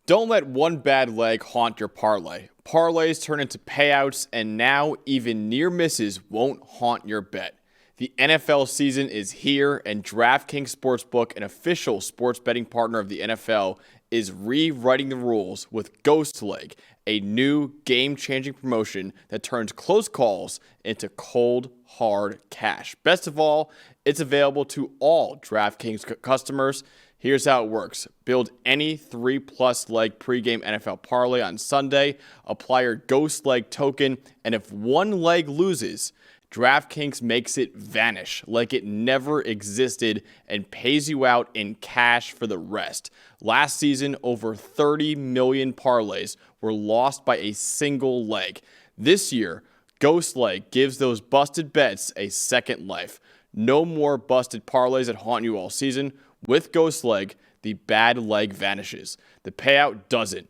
Don't let one bad leg haunt your parlay. Parlays turn into payouts, and now even near misses won't haunt your bet. The NFL season is here, and DraftKings Sportsbook, an official sports betting partner of the NFL, is rewriting the rules with Ghost Leg, a new game-changing promotion that turns close calls into cold, hard cash. Best of all, it's available to all DraftKings customers. Here's how it works. Build any 3+ leg pregame NFL parlay on Sunday, apply your Ghost Leg token, and if one leg loses, DraftKings makes it vanish like it never existed and pays you out in cash for the rest. Last season, over 30 million parlays were lost by a single leg. This year, Ghost Leg gives those busted bets a second life. No more busted parlays that haunt you all season. With Ghost Leg, the bad leg vanishes. The payout doesn't.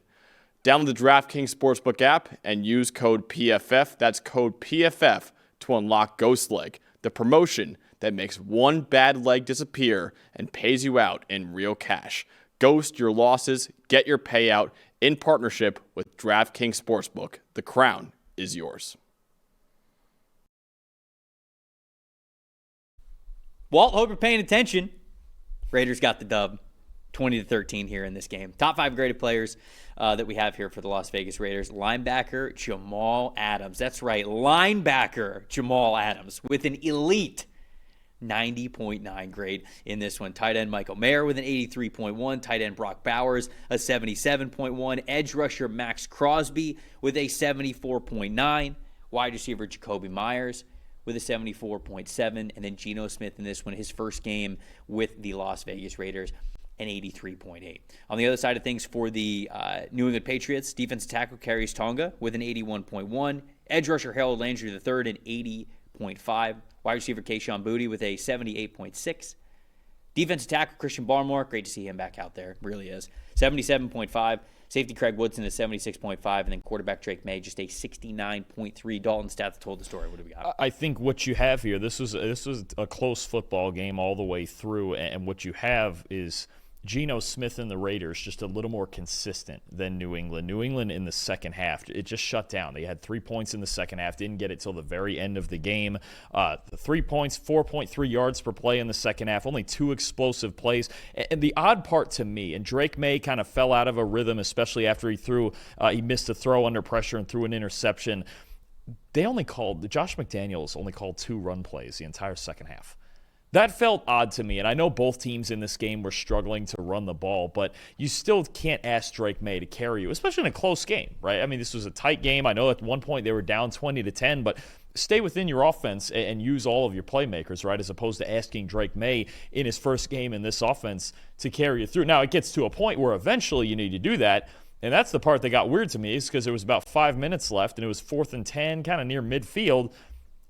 Download the DraftKings Sportsbook app and use code PFF. That's code PFF to unlock Ghost Leg, the promotion that makes one bad leg disappear and pays you out in real cash. Ghost your losses, get your payout in partnership with DraftKings Sportsbook. The crown is yours. Walt, hope you're paying attention. Raiders got the dub, 20-13 here in this game. Top 5 graded players that we have here for the Las Vegas Raiders. Linebacker Jamal Adams. That's right, linebacker Jamal Adams with an elite 90.9 grade in this one. Tight end Michael Mayer with an 83.1. Tight end Brock Bowers, a 77.1. Edge rusher Max Crosby with a 74.9. Wide receiver Jacoby Myers with a 74.7, and then Geno Smith in this one, his first game with the Las Vegas Raiders, an 83.8. On the other side of things for the New England Patriots, defensive tackle Karius Tonga with an 81.1, edge rusher Harold Landry III an 80.5, wide receiver Kayshon Boutte with a 78.6, defensive tackle Christian Barmore, great to see him back out there, really is, 77.5. Safety Craig Woodson is 76.5, and then quarterback Drake May just a 69.3. Dalton stats told the story. What do we got? I think what you have here, this was a close football game all the way through, and what you have is Geno Smith and the Raiders just a little more consistent than New England. New England in the second half, it just shut down. They had 3 points in the second half, didn't get it till the very end of the game. 3 points, 4.3 yards per play in the second half, only 2 explosive plays. And the odd part to me, and Drake May kind of fell out of a rhythm, especially after he missed a throw under pressure and threw an interception. Josh McDaniels only called 2 run plays the entire second half. That felt odd to me, and I know both teams in this game were struggling to run the ball, but you still can't ask Drake May to carry you, especially in a close game, right? I mean, this was a tight game. I know at one point they were down 20-10, but stay within your offense and use all of your playmakers, right, as opposed to asking Drake May in his first game in this offense to carry you through. Now, it gets to a point where eventually you need to do that, and that's the part that got weird to me is because there was about 5 minutes left, and it was 4th and 10, kind of near midfield,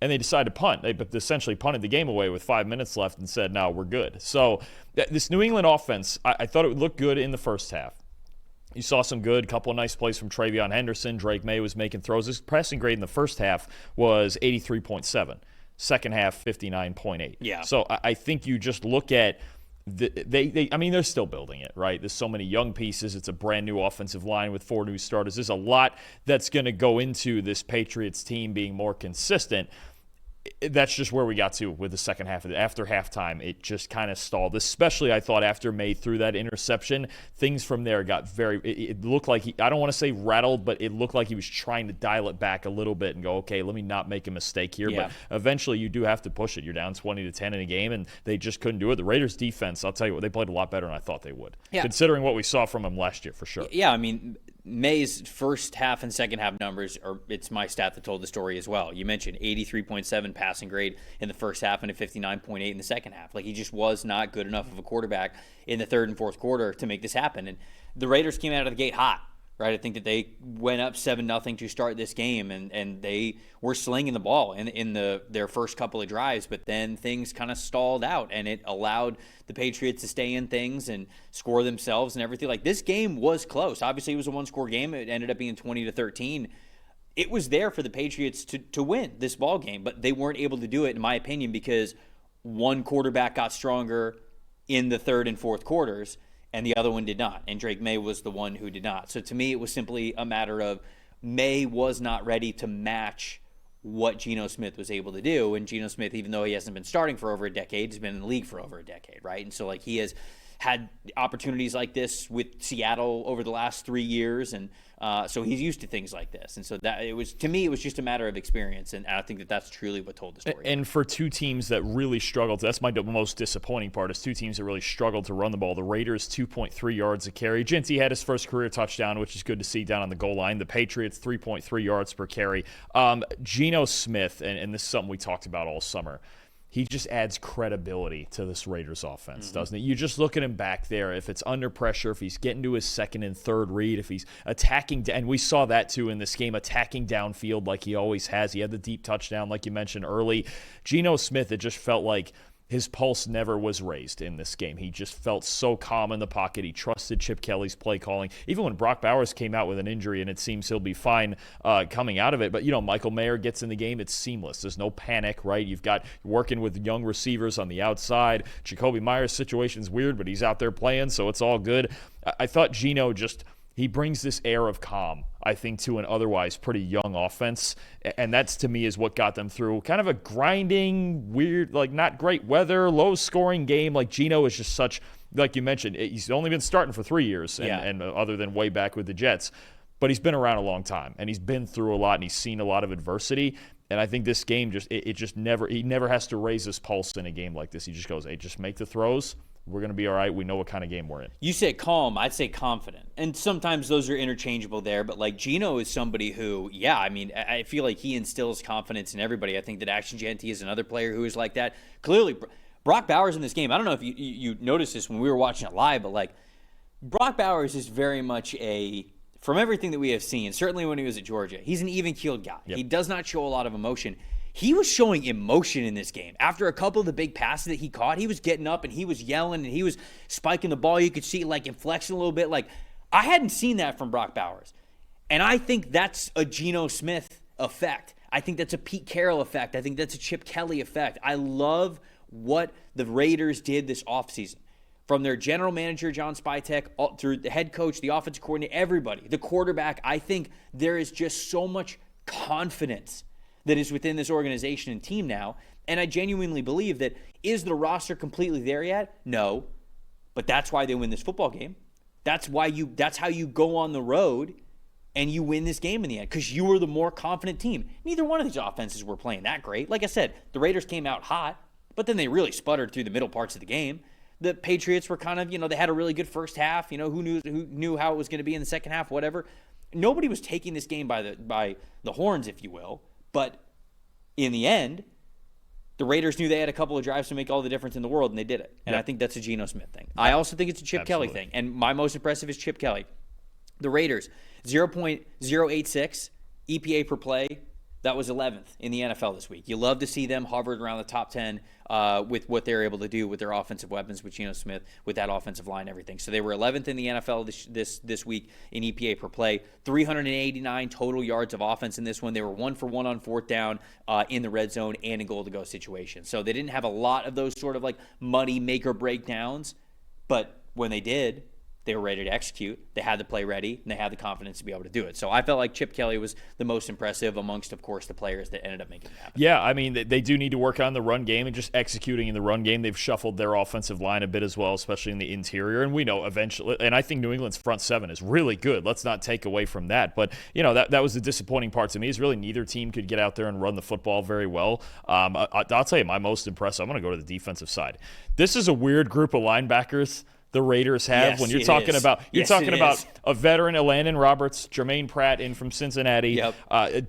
and they decided to punt. They essentially punted the game away with 5 minutes left and said, no, we're good. So this New England offense, I thought it would look good in the first half. You saw some good, couple of nice plays from Travion Henderson. Drake May was making throws. His passing grade in the first half was 83.7. Second half, 59.8. Yeah. So I think you just look at they're still building it, right? There's so many young pieces. It's a brand new offensive line with 4 new starters. There's a lot that's going to go into this Patriots team being more consistent. That's just where we got to with the second half of it. After halftime, it just kind of stalled, especially I thought after May threw that interception. Things from there got it looked like I don't want to say rattled, but it looked like he was trying to dial it back a little bit and go, okay, let me not make a mistake here. Yeah. But eventually you do have to push it. You're down 20-10 in a game, and they just couldn't do it. The Raiders defense, I'll tell you what, they played a lot better than I thought they would, considering what we saw from them last year for sure. Yeah, I mean, May's first half and second half numbers it's my stat that told the story as well. You mentioned 83.7 passing grade in the first half and a 59.8 in the second half. Like, he just was not good enough of a quarterback in the third and fourth quarter to make this happen. And the Raiders came out of the gate hot, right? I think that they went up 7-0 to start this game, and they were slinging the ball in their first couple of drives, but then things kind of stalled out, and it allowed the Patriots to stay in things and score themselves and everything. Like, this game was close. Obviously, it was a one-score game. It ended up being 20-13. It was there for the Patriots to win this ball game, but they weren't able to do it, in my opinion, because one quarterback got stronger in the third and fourth quarters, and the other one did not. And Drake May was the one who did not. So to me, it was simply a matter of May was not ready to match what Geno Smith was able to do. And Geno Smith, even though he hasn't been starting for over a decade, he's been in the league for over a decade, right? And so like he has had opportunities like this with Seattle over the last 3 years, and so he's used to things like this. And so that it was, to me, it was just a matter of experience, and I think that that's truly what told the story. And for two teams that really struggled, that's my most disappointing part, is two teams that really struggled to run the ball. The Raiders, 2.3 yards a carry. Ginty had his first career touchdown, which is good to see down on the goal line. The Patriots, 3.3 yards per carry. Geno Smith, and this is something we talked about all summer, he just adds credibility to this Raiders offense, doesn't it? You just look at him back there. If it's under pressure, if he's getting to his second and third read, if he's attacking, and we saw that too in this game, attacking downfield like he always has. He had the deep touchdown, like you mentioned early. Geno Smith, it just felt like his pulse never was raised in this game. He just felt so calm in the pocket. He trusted Chip Kelly's play calling. Even when Brock Bowers came out with an injury, and it seems he'll be fine coming out of it. But, Michael Mayer gets in the game. It's seamless. There's no panic, right? You're working with young receivers on the outside. Jacoby Myers' situation's weird, but he's out there playing, so it's all good. I thought Geno he brings this air of calm, I think, to an otherwise pretty young offense. And that's, to me, is what got them through kind of a grinding, weird, like not great weather, low-scoring game. Like Geno is just such, like you mentioned, he's only been starting for 3 years, and other than way back with the Jets. But he's been around a long time, and he's been through a lot, and he's seen a lot of adversity. And I think this game he never has to raise his pulse in a game like this. He just goes, hey, just make the throws. We're going to be all right. We know what kind of game we're in. You say calm, I'd say confident. And sometimes those are interchangeable there. But like Geno is somebody who, I feel like he instills confidence in everybody. I think that Action Genty is another player who is like that. Clearly, Brock Bowers in this game, I don't know if you noticed this when we were watching it live, but like Brock Bowers is very much from everything that we have seen, certainly when he was at Georgia, he's an even-keeled guy. Yep. He does not show a lot of emotion. He was showing emotion in this game. After a couple of the big passes that he caught, he was getting up and he was yelling and he was spiking the ball. You could see like inflection a little bit. Like, I hadn't seen that from Brock Bowers. And I think that's a Geno Smith effect. I think that's a Pete Carroll effect. I think that's a Chip Kelly effect. I love what the Raiders did this offseason. From their general manager, John Spytek, all through the head coach, the offensive coordinator, everybody, the quarterback. I think there is just so much confidence that is within this organization and team now. And I genuinely believe that, is the roster completely there yet? No. But that's why they win this football game. That's how you go on the road and you win this game in the end, because you were the more confident team. Neither one of these offenses were playing that great. Like I said, the Raiders came out hot, but then they really sputtered through the middle parts of the game. The Patriots were kind of, they had a really good first half. Who knew how it was going to be in the second half, whatever. Nobody was taking this game by the horns, if you will. But in the end, the Raiders knew they had a couple of drives to make all the difference in the world, and they did it. And I think that's a Geno Smith thing. I also think it's a Chip Kelly thing. And my most impressive is Chip Kelly. The Raiders, 0.086 EPA per play. That was 11th in the NFL this week. You love to see them hovered around the top 10 with what they're able to do with their offensive weapons, with Geno Smith, with that offensive line and everything. So they were 11th in the NFL this week in EPA per play. 389 total yards of offense in this one. They were 1 for 1 on fourth down in the red zone and in goal-to-go situations. So they didn't have a lot of those sort of like money make-or-break downs, but when they did, they were ready to execute. They had the play ready, and they had the confidence to be able to do it. So I felt like Chip Kelly was the most impressive amongst, of course, the players that ended up making it happen. Yeah, I mean, they do need to work on the run game and just executing in the run game. They've shuffled their offensive line a bit as well, especially in the interior. And we know eventually, and I think New England's front seven is really good. Let's not take away from that. But, that was the disappointing part to me, is really neither team could get out there and run the football very well. I'll tell you, my most impressive, I'm going to go to the defensive side. This is a weird group of linebackers the Raiders have. Yes, when you're talking about a veteran, Landon Roberts, Jermaine Pratt in from Cincinnati,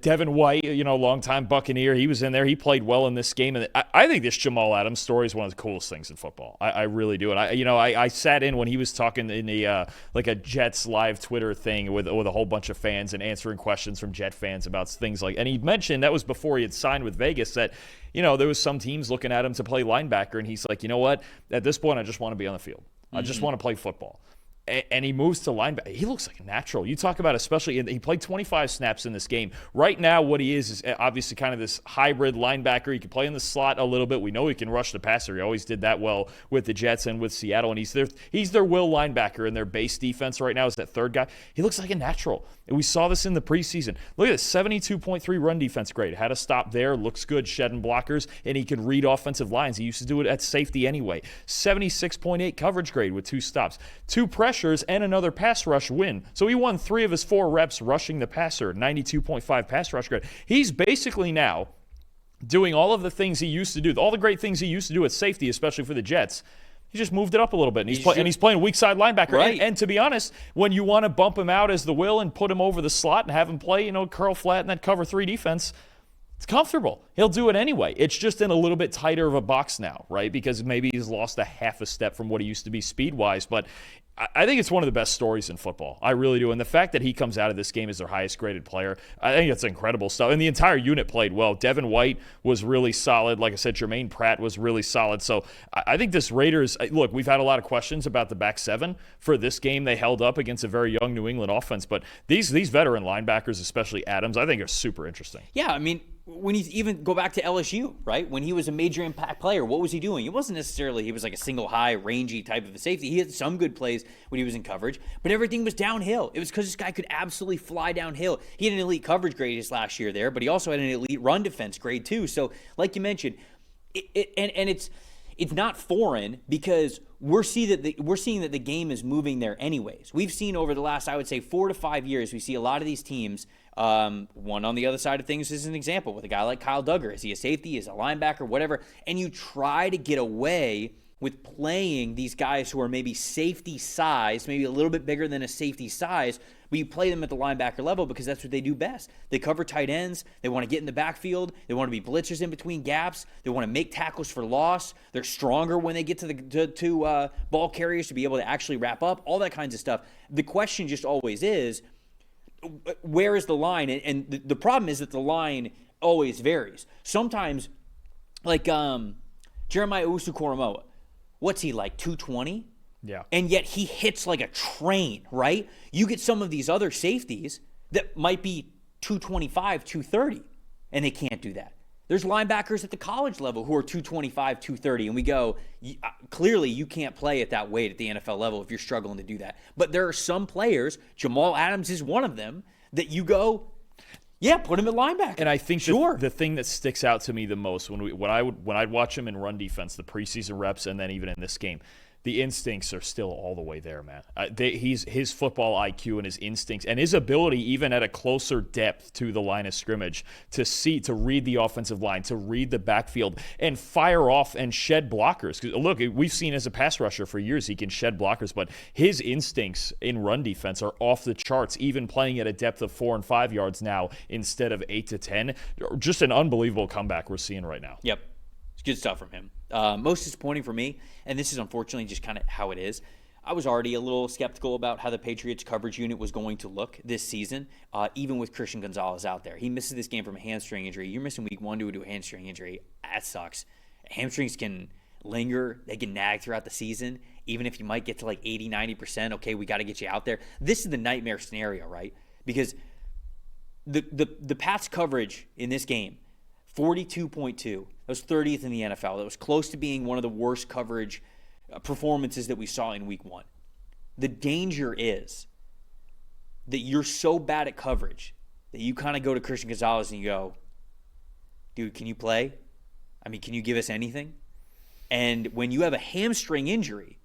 Devin White, longtime Buccaneer. He was in there. He played well in this game, and I think this Jamal Adams story is one of the coolest things in football. I really do. And I sat in when he was talking in the like a Jets live Twitter thing with a whole bunch of fans and answering questions from Jet fans about things like. And he mentioned that was before he had signed with Vegas that. There was some teams looking at him to play linebacker, and he's like, you know what? At this point, I just want to be on the field. I just want to play football. and he moves to linebacker. He looks like a natural. You talk about, especially, he played 25 snaps in this game. Right now, what he is obviously kind of this hybrid linebacker. He can play in the slot a little bit. We know he can rush the passer. He always did that well with the Jets and with Seattle, and he's their will linebacker in their base defense right now is that third guy. He looks like a natural. And we saw this in the preseason. Look at this, 72.3 run defense grade. Had a stop there, looks good, shedding blockers, and he can read offensive lines. He used to do it at safety anyway. 76.8 coverage grade with 2 stops. 2 pressures and another pass rush win. So he won 3 of his 4 reps rushing the passer, 92.5 pass rush grade. He's basically now doing all of the things he used to do, all the great things he used to do at safety, especially for the Jets. He just moved it up a little bit, and he's playing weak side linebacker. Right. And to be honest, when you want to bump him out as the will and put him over the slot and have him play, curl flat in that cover 3 defense, it's comfortable. He'll do it anyway. It's just in a little bit tighter of a box now, right? Because maybe he's lost a half a step from what he used to be speed-wise. But I think it's one of the best stories in football. I really do. And the fact that he comes out of this game as their highest-graded player, I think it's incredible stuff. And the entire unit played well. Devin White was really solid. Like I said, Jermaine Pratt was really solid. So I think this Raiders, look, we've had a lot of questions about the back 7 for this game. They held up against a very young New England offense. But these veteran linebackers, especially Adams, I think are super interesting. Yeah, I mean, when you even go back to LSU, right? When he was a major impact player, what was he doing? It wasn't necessarily he was like a single high, rangy type of a safety. He had some good plays when he was in coverage, but everything was downhill. It was because this guy could absolutely fly downhill. He had an elite coverage grade his last year there, but he also had an elite run defense grade too. So, like you mentioned, it's not foreign because we're seeing that the game is moving there anyways. We've seen over the last, I would say, 4 to 5 years, we see a lot of these teams. One on the other side of things is an example with a guy like Kyle Duggar. Is he a safety? Is he a linebacker? Whatever. And you try to get away with playing these guys who are maybe safety size, maybe a little bit bigger than a safety size, but you play them at the linebacker level because that's what they do best. They cover tight ends. They want to get in the backfield. They want to be blitzers in between gaps. They want to make tackles for loss. They're stronger when they get to the ball carriers to be able to actually wrap up, all that kinds of stuff. The question just always is, where is the line? And the problem is that the line always varies. Sometimes, like Jeremiah Owusu-Koramoah, what's he like, 220? Yeah. And yet he hits like a train, right? You get some of these other safeties that might be 225, 230, and they can't do that. There's linebackers at the college level who are 225, 230, and we go, clearly you can't play at that weight at the NFL level if you're struggling to do that. But there are some players, Jamal Adams is one of them, that you go, yeah, put him at linebacker. And I think sure. the thing that sticks out to me the most when I'd watch him in run defense, the preseason reps, and then even in this game, the instincts are still all the way there, man. His football IQ and his instincts and his ability, even at a closer depth to the line of scrimmage, to read the offensive line, to read the backfield, and fire off and shed blockers. 'Cause look, we've seen as a pass rusher for years he can shed blockers, but his instincts in run defense are off the charts, even playing at a depth of 4 and 5 yards now instead of 8 to 10. Just an unbelievable comeback we're seeing right now. Yep. It's good stuff from him. Most disappointing for me, and this is unfortunately just kind of how it is, I was already a little skeptical about how the Patriots coverage unit was going to look this season, even with Christian Gonzalez out there. He misses this game from a hamstring injury. You're missing week 1 due to a hamstring injury. That sucks. Hamstrings can linger. They can nag throughout the season. Even if you might get to like 80, 90%, okay, we got to get you out there. This is the nightmare scenario, right? Because the Pats coverage in this game, 42.2. That was 30th in the NFL. That was close to being one of the worst coverage performances that we saw in week 1. The danger is that you're so bad at coverage that you kind of go to Christian Gonzalez and you go, dude, can you play? I mean, can you give us anything? And when you have a hamstring injury,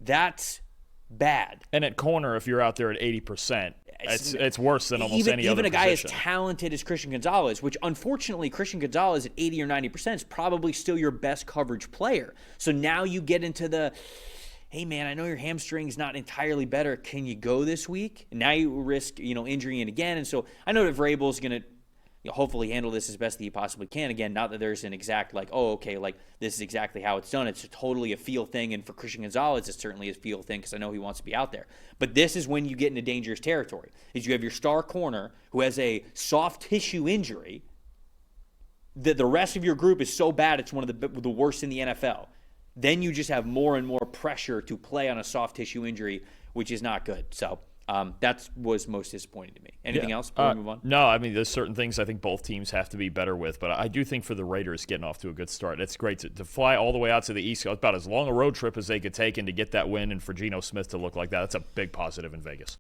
that's bad. And at corner, if you're out there at 80%, it's worse than almost any other position. Even a guy as position. talented as Christian Gonzalez, which unfortunately Christian Gonzalez at 80 or 90% is probably still your best coverage player. So now you get into the, hey man, I know your hamstring's not entirely better. Can you go this week? And now you risk, injury again. And so I know that Vrabel's going to hopefully handle this as best that he possibly can. Again, not that there's an exact this is exactly how it's done. It's totally a feel thing, and for Christian Gonzalez, it's certainly a feel thing because I know he wants to be out there. But this is when you get into dangerous territory, is you have your star corner who has a soft tissue injury that the rest of your group is so bad it's one of the worst in the NFL. Then you just have more and more pressure to play on a soft tissue injury which is not good. So that was most disappointing to me. Anything else before we move on? No, I mean, there's certain things I think both teams have to be better with, but I do think for the Raiders getting off to a good start, it's great to fly all the way out to the East Coast, about as long a road trip as they could take, and to get that win, and for Geno Smith to look like that, that's a big positive in Vegas.